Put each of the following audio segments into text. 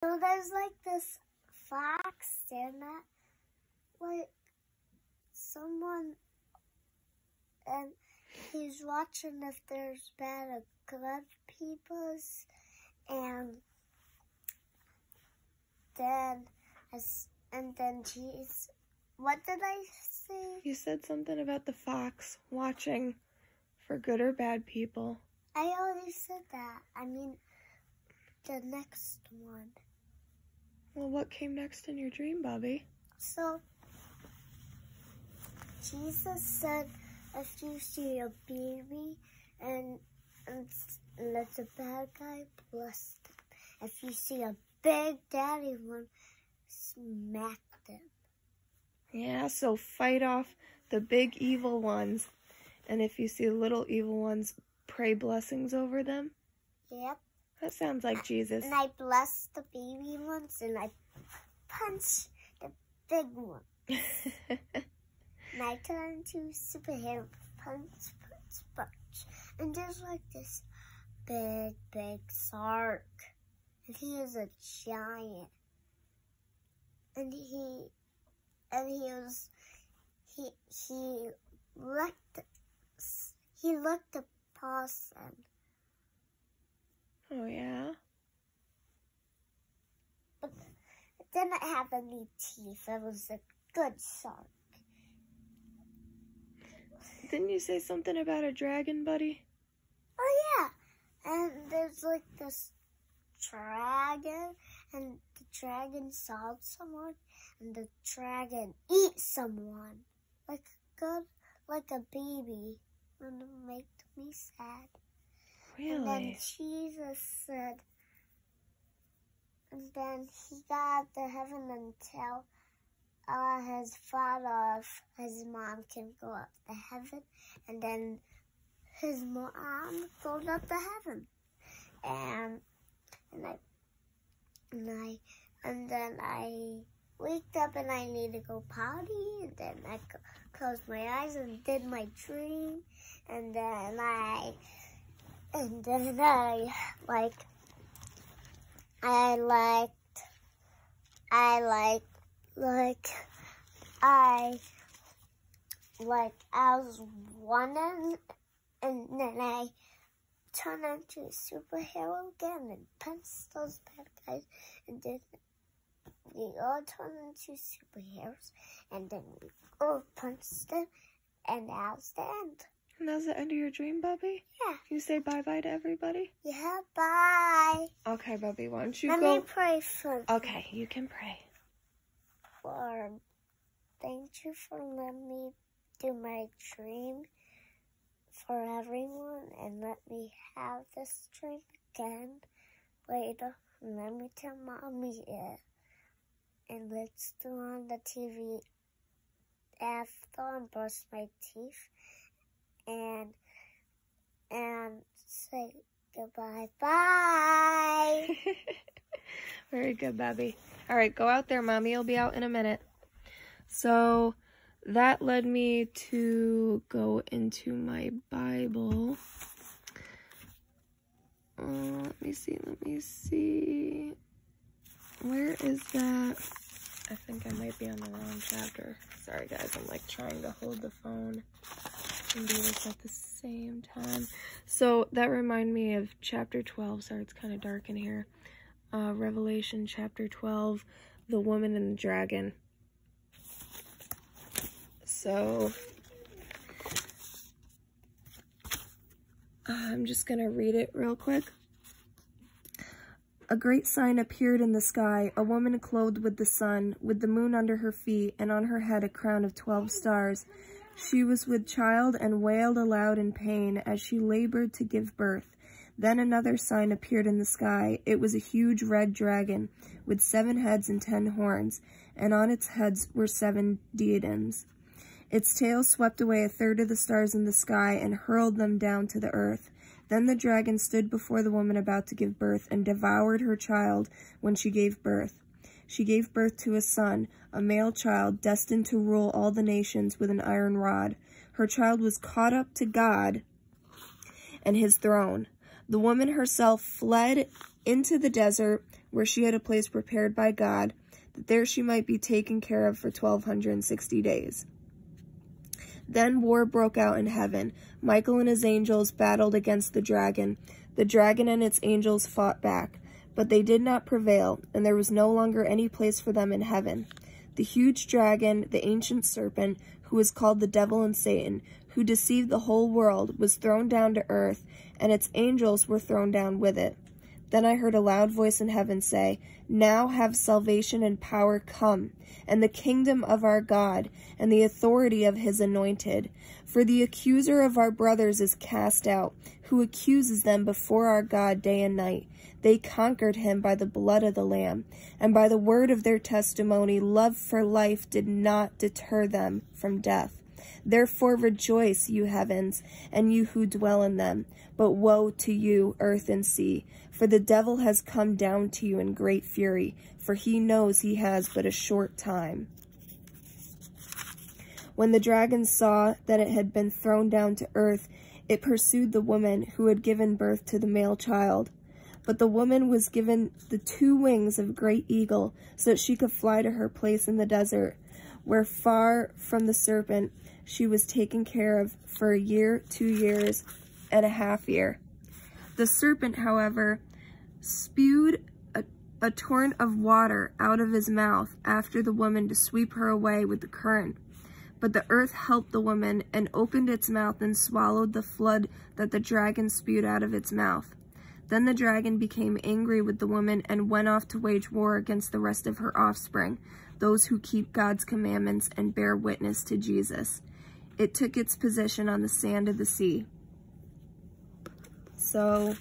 So there's like this fox staring at like someone, and he's watching if there's bad or good peoples, and then Jesus. What did I say? You said something about the fox watching for good or bad people. I already said that. I mean, the next one. Well, what came next in your dream, Bobby? So, Jesus said, if you see a baby and it's a bad guy, bless them. If you see a big daddy one, smack them. Yeah, so fight off the big evil ones. And if you see little evil ones, pray blessings over them. Yep. That sounds like Jesus. And I bless the baby ones, and I punch the big one. And I turn into superhero. Punch, punch, punch. And there's like this big shark. And he is a giant. And he looked a possum. Oh, yeah? But it didn't have any teeth. It was a good shark. Didn't you say something about a dragon, buddy? Oh, yeah. And there's like this dragon, and the dragon saw someone, and the dragon eats someone. Like a baby. And it made me sad. Really? And then Jesus said, and then he got to heaven until his father, his mom can go up to heaven, and then his mom goes up to heaven, and then I waked up and I need to go potty, and then I closed my eyes and did my dream, and then I was running, and then I turned into a superhero again and punched those bad guys, and then we all turned into superheroes, and then we all punched them, and that was the end. And that was the end of your dream, Bubby? Yeah. You say bye-bye to everybody? Yeah, bye. Okay, Bubby, why don't you Let go? me pray for Okay, you can pray. Lord, thank you for letting me do my dream for everyone, and let me have this dream again later. And let me tell Mommy it. And let's do on the TV after and brush my teeth. And say goodbye. Bye. Very good, Bobby. All right, go out there. Mommy will be out in a minute. So that led me to go into my Bible. Let me see. Where is that? I think I might be on the wrong chapter. Sorry, guys. I'm like trying to hold the phone and do this at the same time. So that reminded me of chapter 12. Sorry, it's kind of dark in here. Revelation chapter 12, the woman and the dragon. So I'm just going to read it real quick. A great sign appeared in the sky, a woman clothed with the sun, with the moon under her feet, and on her head a crown of 12 stars. She was with child and wailed aloud in pain as she labored to give birth. Then another sign appeared in the sky. It was a huge red dragon, with 7 heads and 10 horns, and on its heads were 7 diadems. Its tail swept away a third of the stars in the sky and hurled them down to the earth. Then the dragon stood before the woman about to give birth and devoured her child when she gave birth. She gave birth to a son, a male child, destined to rule all the nations with an iron rod. Her child was caught up to God and his throne. The woman herself fled into the desert where she had a place prepared by God, that there she might be taken care of for 1,260 days. Then war broke out in heaven. Michael and his angels battled against the dragon. The dragon and its angels fought back, but they did not prevail, and there was no longer any place for them in heaven. The huge dragon, the ancient serpent, who is called the devil and Satan, who deceived the whole world, was thrown down to earth, and its angels were thrown down with it. Then I heard a loud voice in heaven say, "Now have salvation and power come, and the kingdom of our God, and the authority of his anointed. For the accuser of our brothers is cast out, who accuses them before our God day and night. They conquered him by the blood of the Lamb, and by the word of their testimony. Love for life did not deter them from death. Therefore rejoice, you heavens, and you who dwell in them. But woe to you, earth and sea, for the devil has come down to you in great fury, for he knows he has but a short time." When the dragon saw that it had been thrown down to earth, it pursued the woman who had given birth to the male child. But the woman was given the 2 wings of a great eagle, so that she could fly to her place in the desert, where far from the serpent she was taken care of for 1 year, 2 years, and a half year. The serpent, however, spewed a torrent of water out of his mouth after the woman to sweep her away with the current. But the earth helped the woman and opened its mouth and swallowed the flood that the dragon spewed out of its mouth. Then the dragon became angry with the woman and went off to wage war against the rest of her offspring, those who keep God's commandments and bear witness to Jesus. It took its position on the sand of the sea. So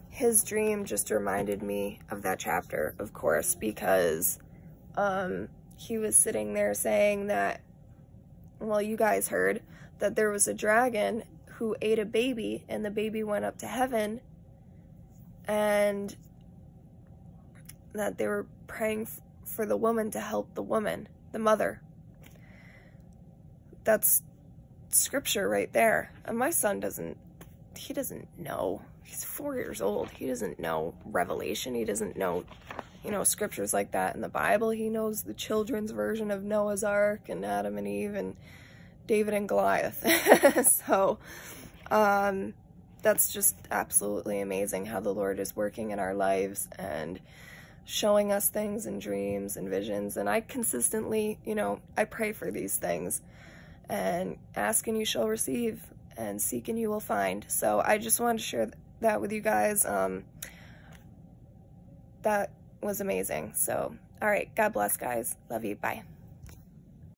his dream just reminded me of that chapter, of course, because he was sitting there saying that, well, you guys heard that there was a dragon who ate a baby, and the baby went up to heaven, and that they were praying for the woman to help the woman, the mother. That's scripture right there. And my son doesn't know. He's 4 years old. He doesn't know Revelation. He doesn't know, scriptures like that in the Bible. He knows the children's version of Noah's Ark and Adam and Eve and David and Goliath. So that's just absolutely amazing how the Lord is working in our lives and showing us things in dreams and visions. And I consistently, I pray for these things, and ask and you shall receive, and seek and you will find. So I just wanted to share that with you guys. That was amazing. So, all right, God bless, guys. Love you. Bye.